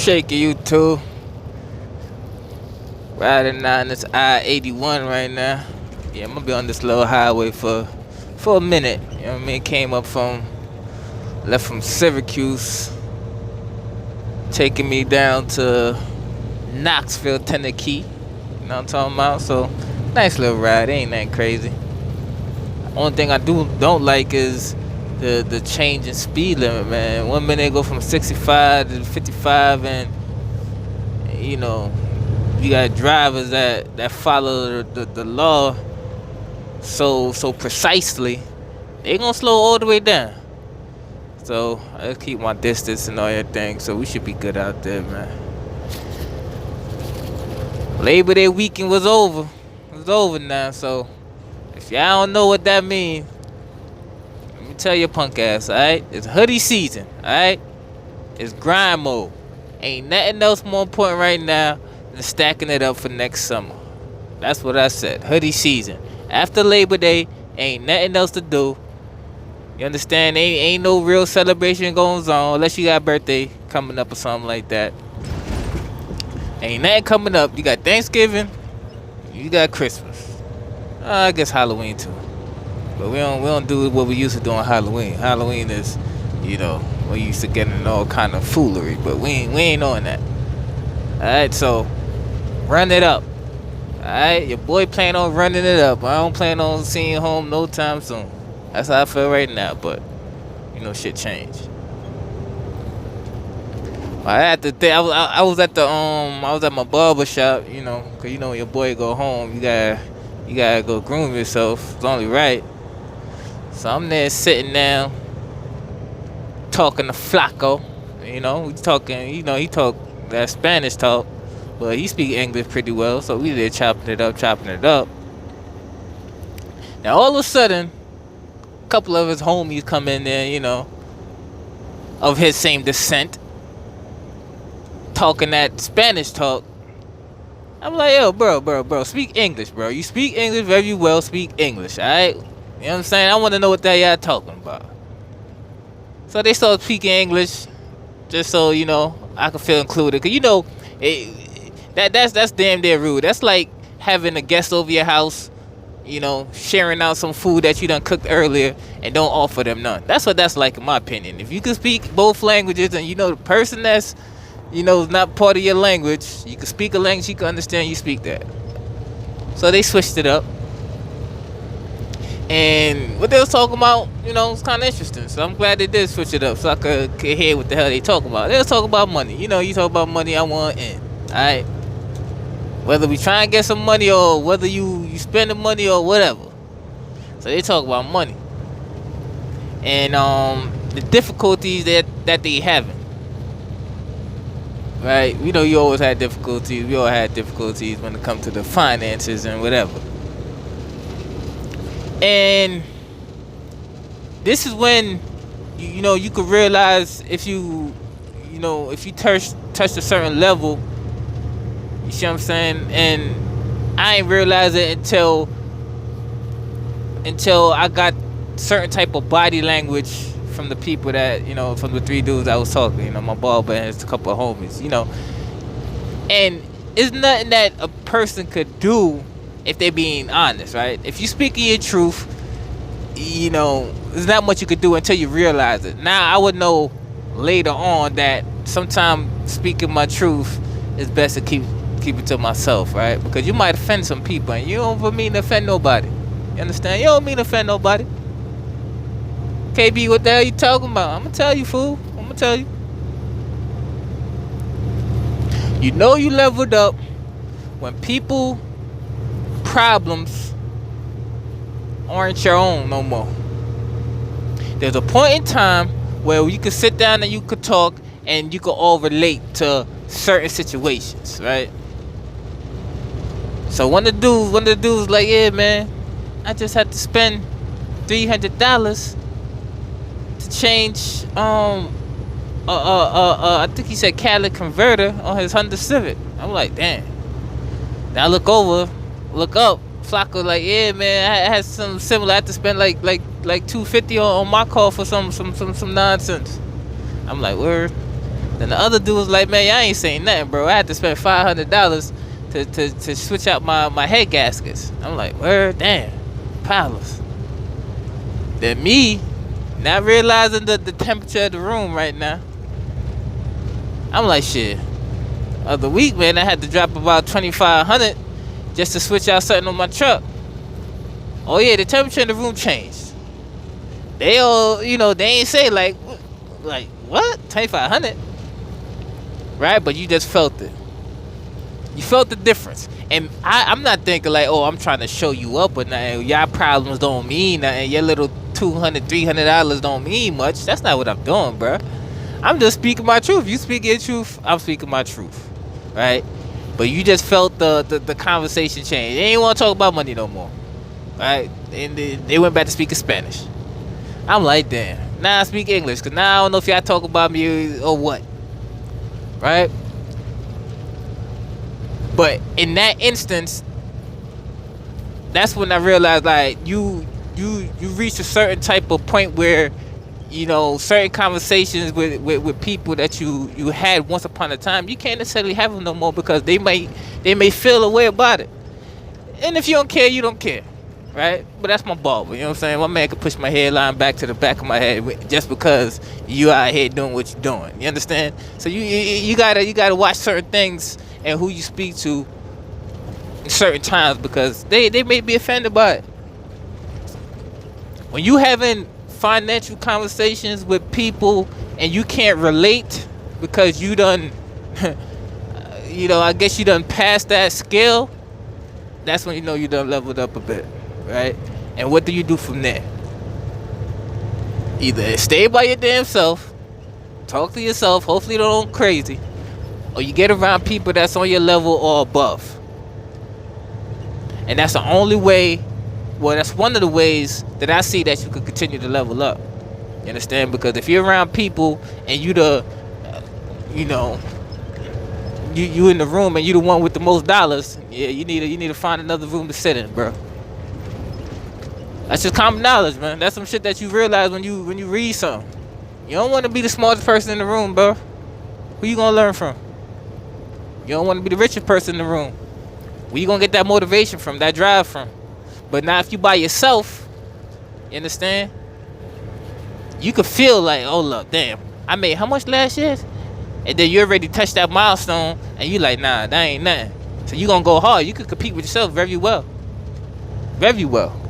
Shaking you too. Riding down this I-81 right now. Yeah, I'm gonna be on this little highway for a minute. You know what I mean? Left from Syracuse, taking me down to Knoxville, Tennessee. You know what I'm talking about? So nice little ride. Ain't that crazy. Only thing I don't like is the change in speed limit, man. 1 minute go from 65 to 55, and you know you got drivers that follow the law so precisely. They gonna slow all the way down. So I keep my distance and all that thing. So we should be good out there, man. Labor Day weekend was over. It's over now. So if y'all don't know what that means, let me tell your punk ass, alright? It's hoodie season, alright? It's grind mode. Ain't nothing else more important right now than stacking it up for next summer. That's what I said. Hoodie season. After Labor Day, ain't nothing else to do. You understand? Ain't no real celebration going on unless you got a birthday coming up or something like that. Ain't nothing coming up. You got Thanksgiving. You got Christmas. I guess Halloween too. But we don't do what we used to do on Halloween. Halloween is, we used to get in all kind of foolery, but we ain't on that. Alright, so run it up. Alright, your boy plan on running it up. I don't plan on seeing you home no time soon. That's how I feel right now, but shit changed. I was at my barbershop, cause when your boy go home, you gotta go groom yourself. It's only right. So I'm there sitting down, talking to Flacco. We talking. He talk that Spanish talk, but he speak English pretty well. So we there chopping it up. Now all of a sudden, a couple of his homies come in there, of his same descent, talking that Spanish talk. I'm like, yo, bro, speak English, bro. You speak English very well, speak English, alright? You know what I'm saying? I want to know what that y'all talking about. So they start speaking English, just so, I can feel included. Cause that's damn near rude. That's like having a guest over your house, sharing out some food that you done cooked earlier and don't offer them none. That's what that's like in my opinion. If you can speak both languages and the person that's is not part of your language, you can speak a language you can understand, you speak that. So they switched it up. And what they was talking about, was kind of interesting. So I'm glad they did switch it up so I could hear what the hell they talking about. They was talking about money. You talk about money, I want in. Alright? Whether we try and get some money or whether you spend the money or whatever. So they talk about money. And the difficulties that they having. Right? You always had difficulties. We all had difficulties when it comes to the finances and whatever. And this is when you could realize if you touch a certain level. You see what I'm saying? And I ain't realize it until I got certain type of body language from the people that, from the three dudes I was talking, my barber and a couple of homies, And it's nothing that a person could do if they're being honest, right? If you speaking your truth, there's not much you could do until you realize it. Now I would know later on that sometimes speaking my truth is best to keep it to myself, right? Because you might offend some people, and you don't mean to offend nobody. You understand? You don't mean to offend nobody. KayBee, what the hell you talking about? I'm gonna tell you, fool. I'm gonna tell you. You leveled up when people problems aren't your own no more. There's a point in time where you could sit down and you could talk and you could all relate to certain situations, right? So one of the dudes like, yeah, man, I just had to spend $300 to change I think he said catalytic converter on his Honda Civic. I'm like, damn. Now I look up, Flacco like, yeah, man, I had some similar. I had to spend like $250 on my car for some nonsense. I'm like, word. Then the other dude was like, man, y'all ain't saying nothing, bro. I had to spend $500 to switch out my head gaskets. I'm like, word, damn, problems. Then me, not realizing the temperature of the room right now, I'm like, shit. Other week, man, I had to drop about $2,500 just to switch out something on my truck. Oh yeah, the temperature in the room changed. They all, they ain't say like what? $2,500, right? But you just felt it. You felt the difference. And I'm not thinking like, oh, I'm trying to show you up or nothing. Y'all problems don't mean nothing. Your little $200, $300 don't mean much. That's not what I'm doing, bro. I'm just speaking my truth. You speak your truth, I'm speaking my truth, right? But you just felt the conversation change. They ain't want to talk about money no more, right? And they went back to speaking Spanish. I'm like, damn. Now I speak English, because now I don't know if y'all talk about me or what, right? But in that instance, that's when I realized, like, you reach a certain type of point where, certain conversations with people that you had once upon a time, you can't necessarily have them no more, because they may feel a way about it. And if you don't care, you don't care, right? But that's my barber, you know what I'm saying? My man can push my hairline back to the back of my head just because you out here doing what you're doing. You understand? So you gotta watch certain things and who you speak to in certain times, because they may be offended by it. When you having financial conversations with people and you can't relate because you done I guess you done passed that skill, that's when you done leveled up a bit, right? And what do you do from there? Either stay by your damn self, talk to yourself, hopefully you don't go crazy, or you get around people that's on your level or above. And that's the only way, well, that's one of the ways that I see that you could continue to level up. You understand? Because if you're around people and you in the room and you the one with the most dollars, yeah, you need to find another room to sit in, bro. That's just common knowledge, man. That's some shit that you realize when you read something. You don't want to be the smartest person in the room, bro. Who you gonna learn from? You don't want to be the richest person in the room. Where you gonna get that motivation from, that drive from? But now if you by yourself, you understand? You could feel like, oh look, damn, I made how much last year? And then you already touched that milestone and you like, nah, that ain't nothing. So you gonna go hard. You could compete with yourself very well. Very well.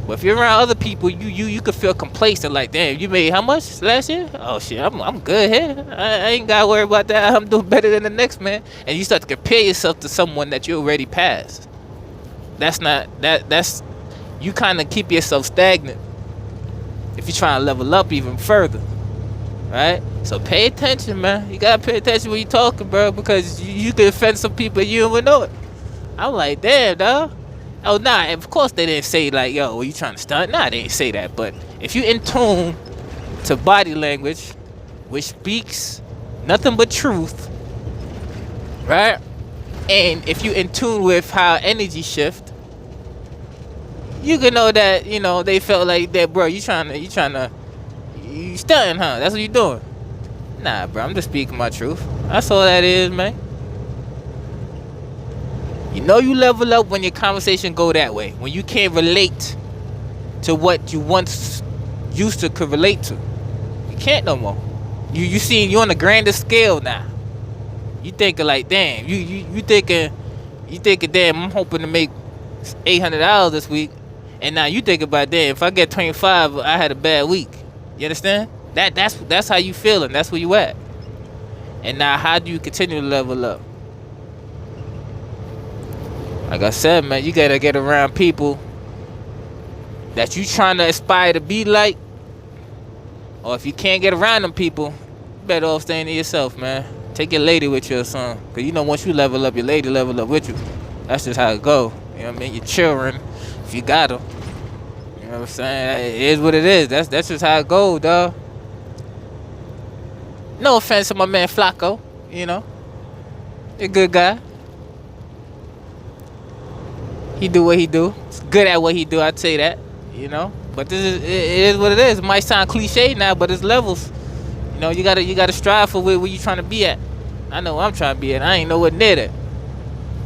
But if you're around other people, you could feel complacent, like, damn, you made how much last year? Oh shit, I'm good here. I ain't gotta worry about that. I'm doing better than the next man. And you start to compare yourself to someone that you already passed. That's you kind of keep yourself stagnant if you're trying to level up even further, right? So pay attention, man. You gotta pay attention when you talking, bro, because you can offend some people and you don't even know it. I'm like, damn, dog. Oh, nah, of course they didn't say, like, yo, you trying to stunt? Nah, they didn't say that. But if you in tune to body language, which speaks nothing but truth, right? And if you in tune with how energy shift, you can know that, they felt like that, bro, you stunting, huh? That's what you doing. Nah, bro, I'm just speaking my truth. That's all that is, man. You level up when your conversation go that way. When you can't relate to what you once used to could relate to. You can't no more. You see, you on a grander scale now. You thinking like, damn, you thinking, damn, I'm hoping to make $800 this week. And now you think about, damn, if I get 25, I had a bad week. You understand? That's how you feeling. That's where you at. And now how do you continue to level up? Like I said, man, you gotta get around people that you trying to aspire to be like. Or if you can't get around them people, you better off staying to yourself, man. Take your lady with you or something. Because once you level up, your lady level up with you. That's just how it go. You know what I mean? Your children, if you got them. You know what I'm saying? It is what it is. That's just how it go, dog. No offense to my man Flacco, He a good guy. He do what he do. He's good at what he do, I'd say that. But it is what it is. It might sound cliche now, but it's levels. You know, you gotta strive for where you trying to be at. I know where I'm trying to be at. I ain't nowhere near that.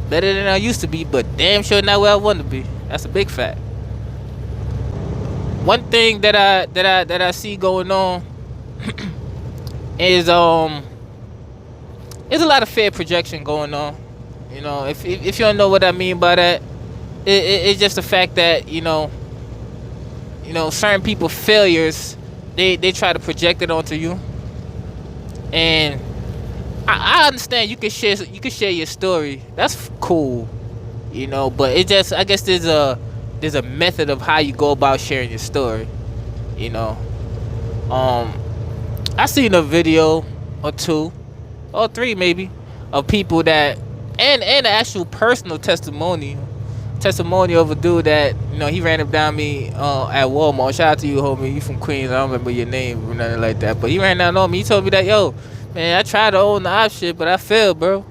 Better than I used to be, but damn sure not where I want to be. That's a big fact. One thing that I see going on is there's a lot of fear projection going on. You know, if you don't know what I mean by that, it's just the fact that certain people failures, they try to project it onto you, and I understand you can share your story. That's cool, but it just, I guess there's a method of how you go about sharing your story. You know, I seen a video or two or three maybe of people that and the actual personal testimony of a dude that he ran up down me at Walmart. Shout out to you, homie. You from Queens? I don't remember your name or nothing like that, but he ran down on me. He told me that, yo, man, I tried to own the op shit, but I failed, bro.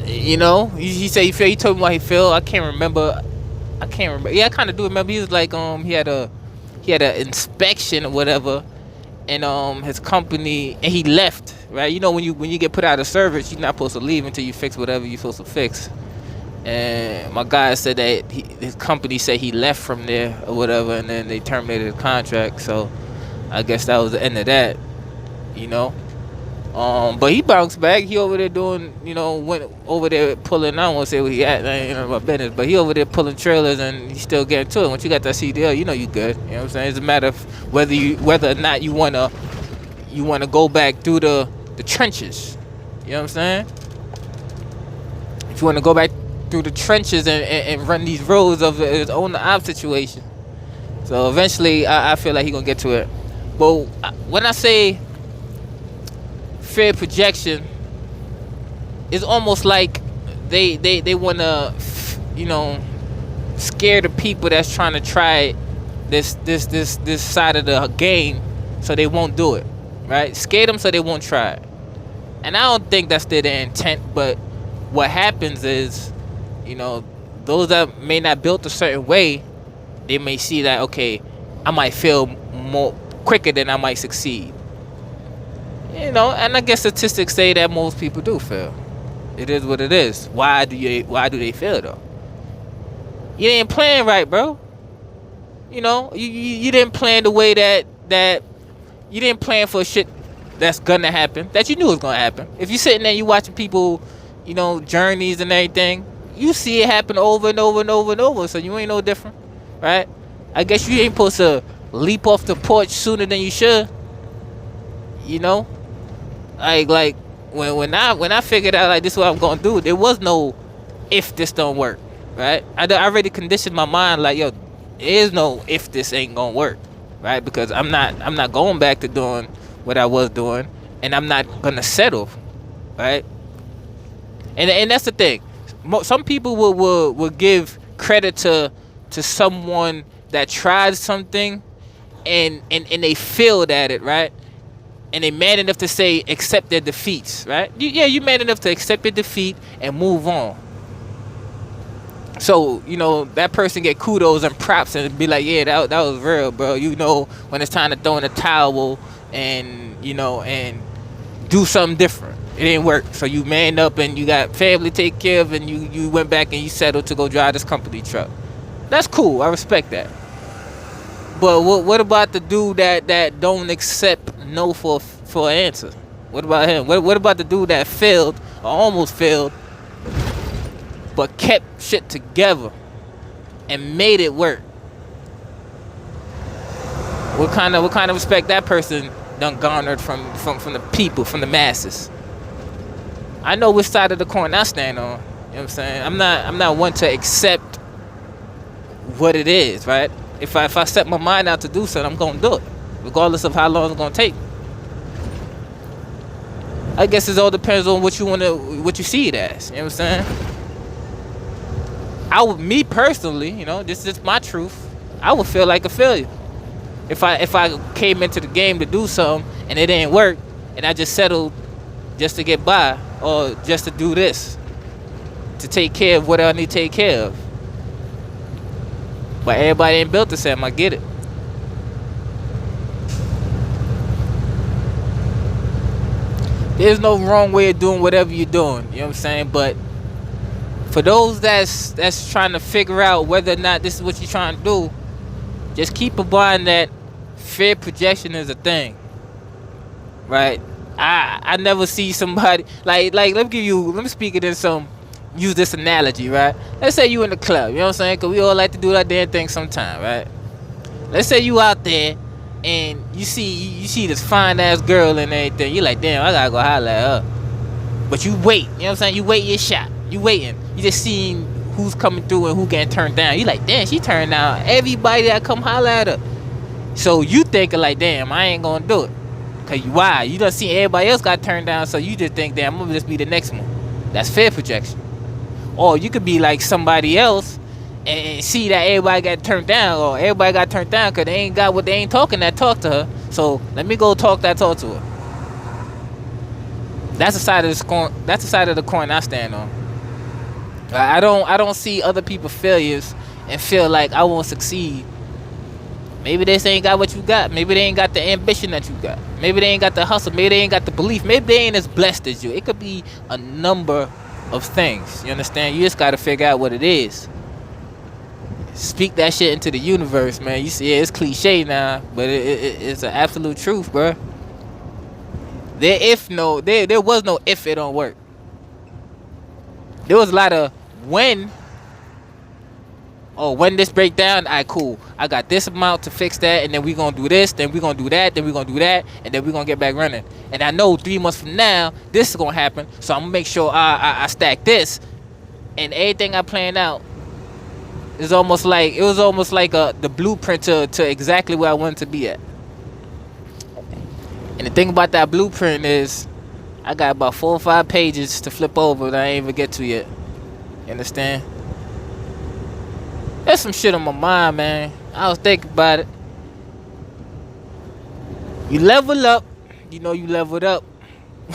He said he failed. He told me why he failed. I can't remember. Yeah, I kind of do remember. He was like, he had an inspection or whatever, and his company, and he left. Right? When you get put out of service, you're not supposed to leave until you fix whatever you're supposed to fix. And my guy said that his company said he left from there or whatever, and then they terminated the contract. So I guess that was the end of that. But he bounced back. He over there doing, went over there pulling. I don't want to say where he at. That ain't my business. But he over there pulling trailers, and he's still getting to it. Once you got that CDL, you good. You know what I'm saying? It's a matter of whether or not you wanna go back through the trenches. You know what I'm saying? If you want to go back through the trenches and run these roads of his own op situation. So eventually, I feel like he's gonna get to it. But when I say fear projection, it's almost like they want to scare the people that's trying to try this side of the game, so they won't do it, right? Scare them so they won't try it. And I don't think that's their intent, but what happens is, those that may not built a certain way, they may see that, okay, I might fail more quicker than I might succeed. And I guess statistics say that most people do fail. It is what it is. Why do they fail though? You ain't playing right, bro. You didn't plan the way that you didn't plan for shit that's gonna happen, that you knew was gonna happen. If you sitting there, you watching people, journeys and everything, you see it happen over and over and over and over. So you ain't no different, right? I guess you ain't supposed to leap off the porch sooner than you should. Like when I figured out like this is what I'm gonna do, there was no if this don't work, right? I already conditioned my mind like, yo, there is no if this ain't gonna work, right? Because I'm not going back to doing what I was doing, and I'm not gonna settle, right? And that's the thing. Some people will give credit to someone that tried something and they failed at it, right? And they man enough to say accept their defeats, right? You man enough to accept your defeat and move on. So that person get kudos and props and be like, yeah, that was real, bro. When it's time to throw in a towel and and do something different. It didn't work, so you man up and you got family to take care of, and you went back and you settled to go drive this company truck. That's cool. I respect that. But what about the dude that don't accept no for an answer? What about him? What about the dude that failed or almost failed, but kept shit together and made it work? What kind of respect that person done garnered from the people, from the masses? I know which side of the coin I stand on. You know what I'm saying? I'm not one to accept what it is, right? If I set my mind out to do something, I'm gonna do it, regardless of how long it's gonna take. I guess it all depends on what you see it as. You know what I'm saying? Me personally, this is my truth. I would feel like a failure if I came into the game to do something and it didn't work, and I just settled just to get by, or just to do this, to take care of what I need to take care of. But everybody ain't built the same. I get it. There's no wrong way of doing whatever you're doing. You know what I'm saying? But for those that's trying to figure out whether or not this is what you're trying to do, just keep in mind that fear projection is a thing, right? I never see somebody like let me speak it in some, use this analogy, right? Let's say you in the club, you know what I'm saying? Cause we all like to do that damn thing sometime, right? Let's say you out there and you see this fine ass girl and everything. You like, damn, I gotta go holler at her. But you wait, you know what I'm saying? You wait your shot. You waiting. You just seeing who's coming through and who getting turned down. You like, damn, she turned down everybody that come holler at her. So you thinking like, damn, I ain't gonna do it. Cause why? You done seen everybody else got turned down, so you just think, damn, I'm gonna just be the next one. That's fear projection. Or you could be like somebody else and see that everybody got turned down, or everybody got turned down because they ain't got what they ain't talking that talk to her. So let me go talk to her. That's the side of the coin. That's the side of the coin I stand on. I don't see other people's failures and feel like I won't succeed. Maybe they ain't got what you got. Maybe they ain't got the ambition that you got. Maybe they ain't got the hustle. Maybe they ain't got the belief. Maybe they ain't as blessed as you. It could be a number of things. You understand? You just gotta figure out what it is. Speak that shit into the universe, man. You see, it's cliche now, but it's an absolute truth, bro. There was no if it don't work. There was a lot of when. Oh, when this break down, alright, cool. I got this amount to fix that, and then we gonna do this, then we gonna do that, then we gonna do that, and then we gonna get back running. And I know 3 months from now, this is gonna happen, so I'm gonna make sure I stack this, and everything I plan out is almost like the blueprint to exactly where I wanted to be at. And the thing about that blueprint is, I got about 4 or 5 pages to flip over that I ain't even get to yet. You understand? There's some shit on my mind, man. I was thinking about it. You level up, you know you leveled up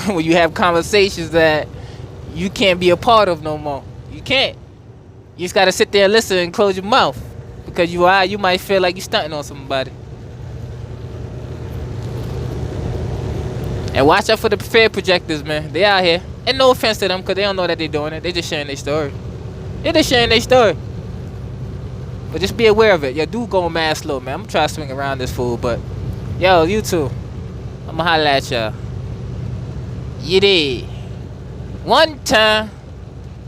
when you have conversations that you can't be a part of no more. You can't. You just gotta sit there and listen and close your mouth, because you might feel like you're stunting on somebody. And watch out for the fear projectors, man. They out here. And no offense to them, because they don't know that they're doing it. They just sharing their story. They're just sharing their story. But just be aware of it. Yo, dude going mad slow, man. I'm gonna try to swing around this fool, but yo, you too. I'ma holla at y'all. You did. One time.